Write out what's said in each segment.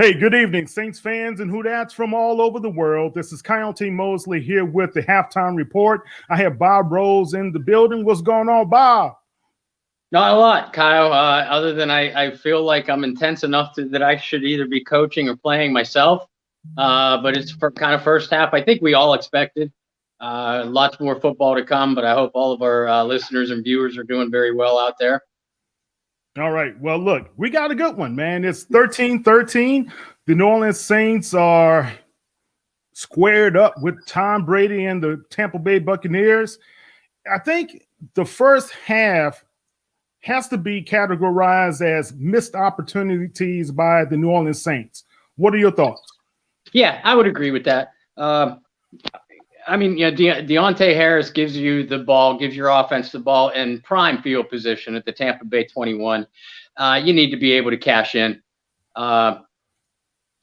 Hey, good evening, Saints fans and Hootats from all over the world. This is Coyote Mosley here with the halftime report. I have Bob Rose in the building. What's going on, Bob? Not a lot, Kyle, other than I feel like I'm intense enough that I should either be coaching or playing myself. But it's kind of first half. I think we all expected lots more football to come, but I hope all of our listeners and viewers are doing very well out there. All right. Well, look, we got a good one, man. It's 13-13. The New Orleans Saints are squared up with Tom Brady and the Tampa Bay Buccaneers. I think the first half has to be categorized as missed opportunities by the New Orleans Saints. What are your thoughts? Yeah, I would agree with that. I mean, Deontay Harris gives you the ball, gives your offense the ball in prime field position at the Tampa Bay 21. You need to be able to cash in. That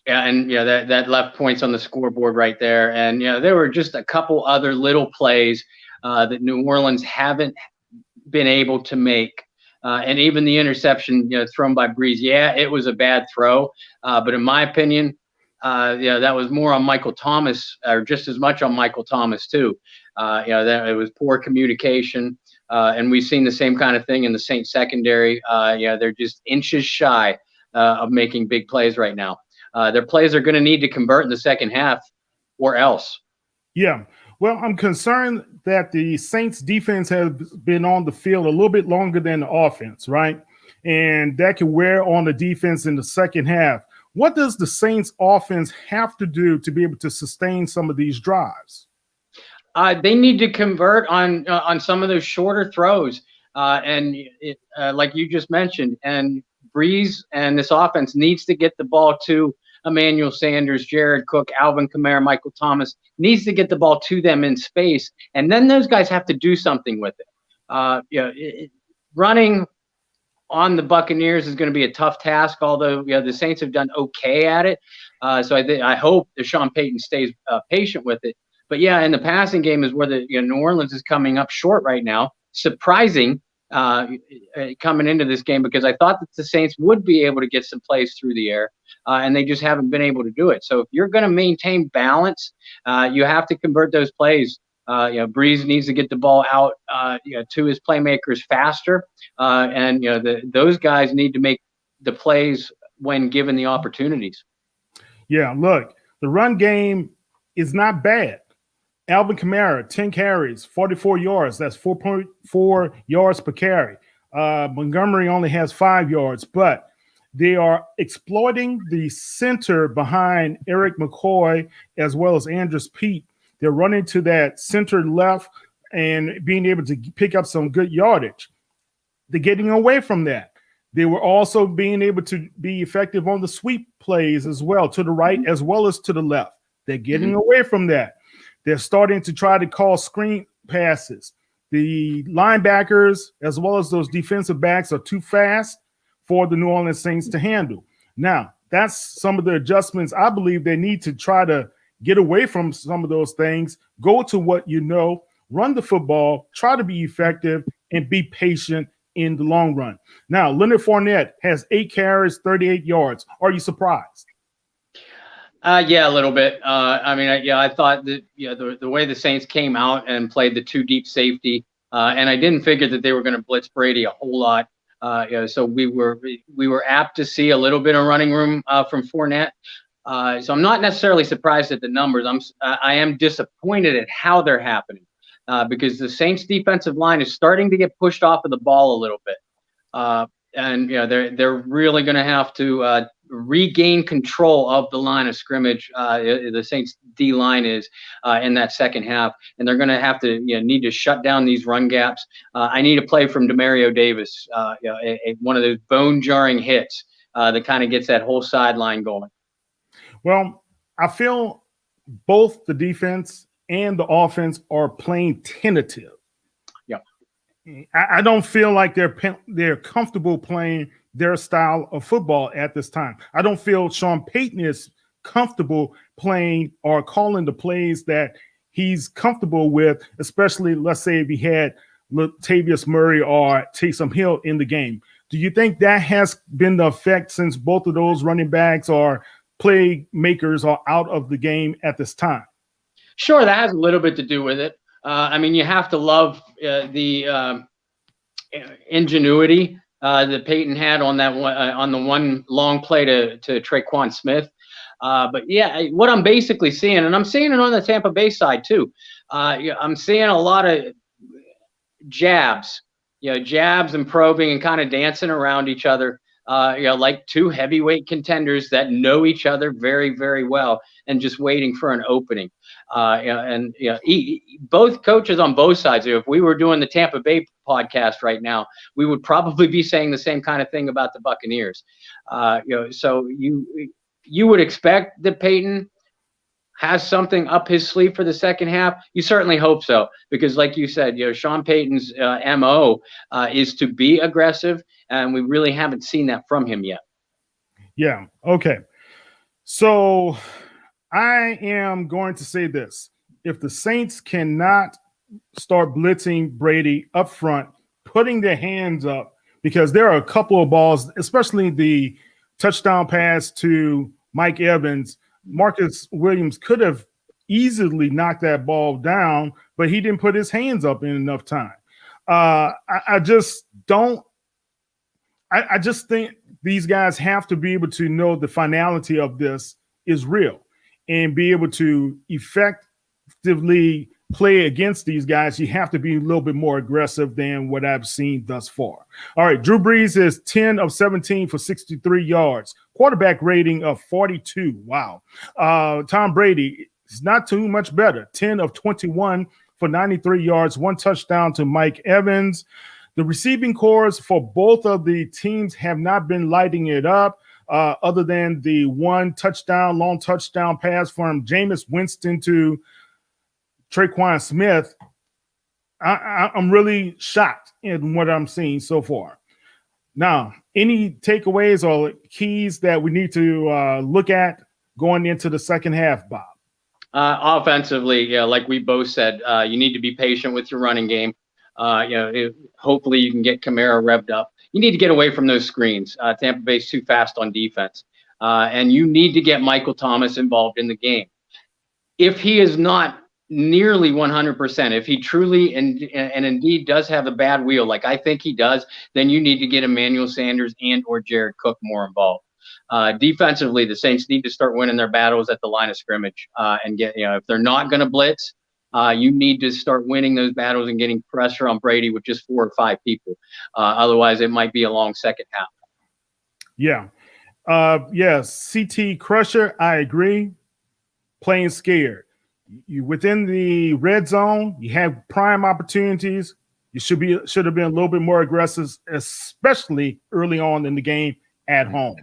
left points on the scoreboard right there. And, there were just a couple other little plays that New Orleans haven't been able to make. And even the interception, thrown by Breeze. Yeah, it was a bad throw. But in my opinion, that was more on Michael Thomas, or just as much on Michael Thomas too. That it was poor communication, and we've seen the same kind of thing in the Saints secondary. They're just inches shy of making big plays right now. Their plays are going to need to convert in the second half, or else. Yeah. Well, I'm concerned that the Saints defense has been on the field a little bit longer than the offense, right? And that can wear on the defense in the second half. What does the Saints offense have to do to be able to sustain some of these drives? They need to convert on some of those shorter throws. Like you just mentioned, and Breeze and this offense needs to get the ball to Emmanuel Sanders, Jared Cook, Alvin Kamara, Michael Thomas, needs to get the ball to them in space. And then those guys have to do something with it. Running on the Buccaneers is going to be a tough task, although the Saints have done okay at it. So I hope that Sean Payton stays patient with it. But in the passing game is where the New Orleans is coming up short right now. Surprising coming into this game, because I thought that the Saints would be able to get some plays through the air, and they just haven't been able to do it. So if you're going to maintain balance, you have to convert those plays. Breeze needs to get the ball out to his playmakers faster, and those guys need to make the plays when given the opportunities. Yeah, look, the run game is not bad. Alvin Kamara, 10 carries, 44 yards. That's 4.4 yards per carry. Montgomery only has 5 yards, but they are exploiting the center behind Eric McCoy as well as Andrus Peat. They're running to that center left and being able to pick up some good yardage. They're getting away from that. They were also being able to be effective on the sweep plays as well, to the right as well as to the left. They're getting away from that. They're starting to try to call screen passes. The linebackers as well as those defensive backs are too fast for the New Orleans Saints to handle. Now, that's some of the adjustments I believe they need to try to get away from some of those things, go to what you know, run the football, try to be effective, and be patient in the long run. Now, Leonard Fournette has 8 carries, 38 yards. Are you surprised? A little bit. I thought that the way the Saints came out and played the 2 deep safety, and I didn't figure that they were going to blitz Brady a whole lot. So we were apt to see a little bit of running room from Fournette. So I'm not necessarily surprised at the numbers. I am disappointed at how they're happening, because the Saints defensive line is starting to get pushed off of the ball a little bit. They're really going to have to regain control of the line of scrimmage. The Saints D line is in that second half, and they're going to have to need to shut down these run gaps. I need a play from Demario Davis, one of those bone jarring hits that kind of gets that whole sideline going. Well, I feel both the defense and the offense are playing tentative. I don't feel like they're comfortable playing their style of football at this time. I don't feel Sean Payton is comfortable playing or calling the plays that he's comfortable with, especially, let's say, if he had Latavius Murray or Taysom Hill in the game. Do you think that has been the effect since both of those running backs are playmakers are out of the game at this time? Sure, that has a little bit to do with it. I mean, you have to love the ingenuity that Peyton had on that one, on the one long play to Tre'Quan Smith. But yeah, what I'm basically seeing, and I'm seeing it on the Tampa Bay side too. I'm seeing a lot of jabs, jabs and probing and kind of dancing around each other. Like two heavyweight contenders that know each other very, very well, and just waiting for an opening. Both coaches on both sides. If we were doing the Tampa Bay podcast right now, we would probably be saying the same kind of thing about the Buccaneers. So you would expect that Peyton has something up his sleeve for the second half. You certainly hope so, because like you said, Sean Payton's MO is to be aggressive, and we really haven't seen that from him yet. Yeah. Okay. So I am going to say this. If the Saints cannot start blitzing Brady up front, putting their hands up, because there are a couple of balls, especially the touchdown pass to Mike Evans, Marcus Williams could have easily knocked that ball down, but he didn't put his hands up in enough time. I just think these guys have to be able to know the finality of this is real and be able to effectively play against these guys. You have to be a little bit more aggressive than what I've seen thus far. All right, Drew Brees is 10 of 17 for 63 yards, quarterback rating of 42. Wow. Tom Brady is not too much better, 10 of 21 for 93 yards, one touchdown to Mike Evans. The receiving cores for both of the teams have not been lighting it up, other than the one touchdown, long touchdown pass from Jameis Winston to Tre'Quan Smith. I'm really shocked in what I'm seeing so far. Now, any takeaways or keys that we need to look at going into the second half, Bob? Offensively, like we both said, you need to be patient with your running game. Hopefully you can get Kamara revved up. You need to get away from those screens. Tampa Bay's too fast on defense. And you need to get Michael Thomas involved in the game. If he is not nearly 100%, if he truly and indeed does have a bad wheel, like I think he does, then you need to get Emmanuel Sanders and or Jared Cook more involved. Defensively, the Saints need to start winning their battles at the line of scrimmage and get, if they're not going to blitz, you need to start winning those battles and getting pressure on Brady with just 4 or 5 people. Otherwise, it might be a long second half. Yeah. CT Crusher, I agree. Playing scared. You within the red zone, you have prime opportunities. You should have been a little bit more aggressive, especially early on in the game at home.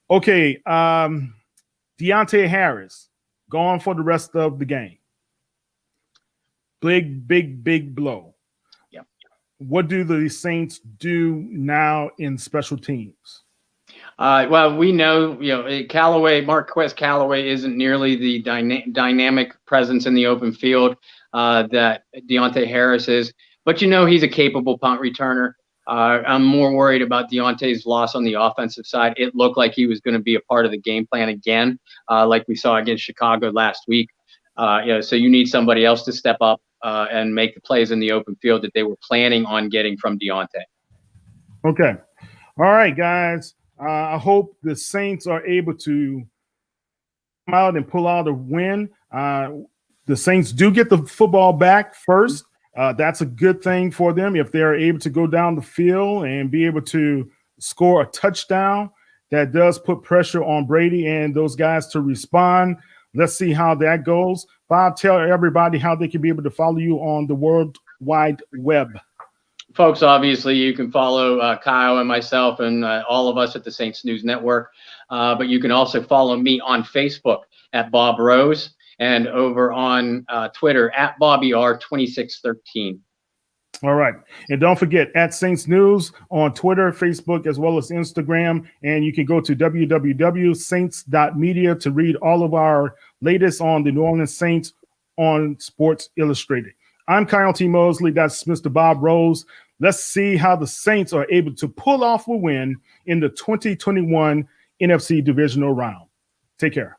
Okay, Deontay Harris gone for the rest of the game. Big blow. Yeah. What do the Saints do now in special teams? Well, we know, Marquez Callaway isn't nearly the dynamic presence in the open field that Deontay Harris is, but he's a capable punt returner. I'm more worried about Deontay's loss on the offensive side. It looked like he was going to be a part of the game plan again, like we saw against Chicago last week. So you need somebody else to step up and make the plays in the open field that they were planning on getting from Deontay. Okay. All right, guys. I hope the Saints are able to come out and pull out a win. The Saints do get the football back first. That's a good thing for them if they're able to go down the field and be able to score a touchdown. That does put pressure on Brady and those guys to respond. Let's see how that goes. Bob, tell everybody how they can be able to follow you on the World Wide Web. Folks, obviously, you can follow Kyle and myself and all of us at the Saints News Network. But you can also follow me on Facebook at Bob Rose and over on Twitter at BobbyR2613. All right. And don't forget, at Saints News on Twitter, Facebook, as well as Instagram. And you can go to www.saints.media to read all of our latest on the New Orleans Saints on Sports Illustrated. I'm Kyle T. Mosley. That's Mr. Bob Rose. Let's see how the Saints are able to pull off a win in the 2021 NFC Divisional Round. Take care.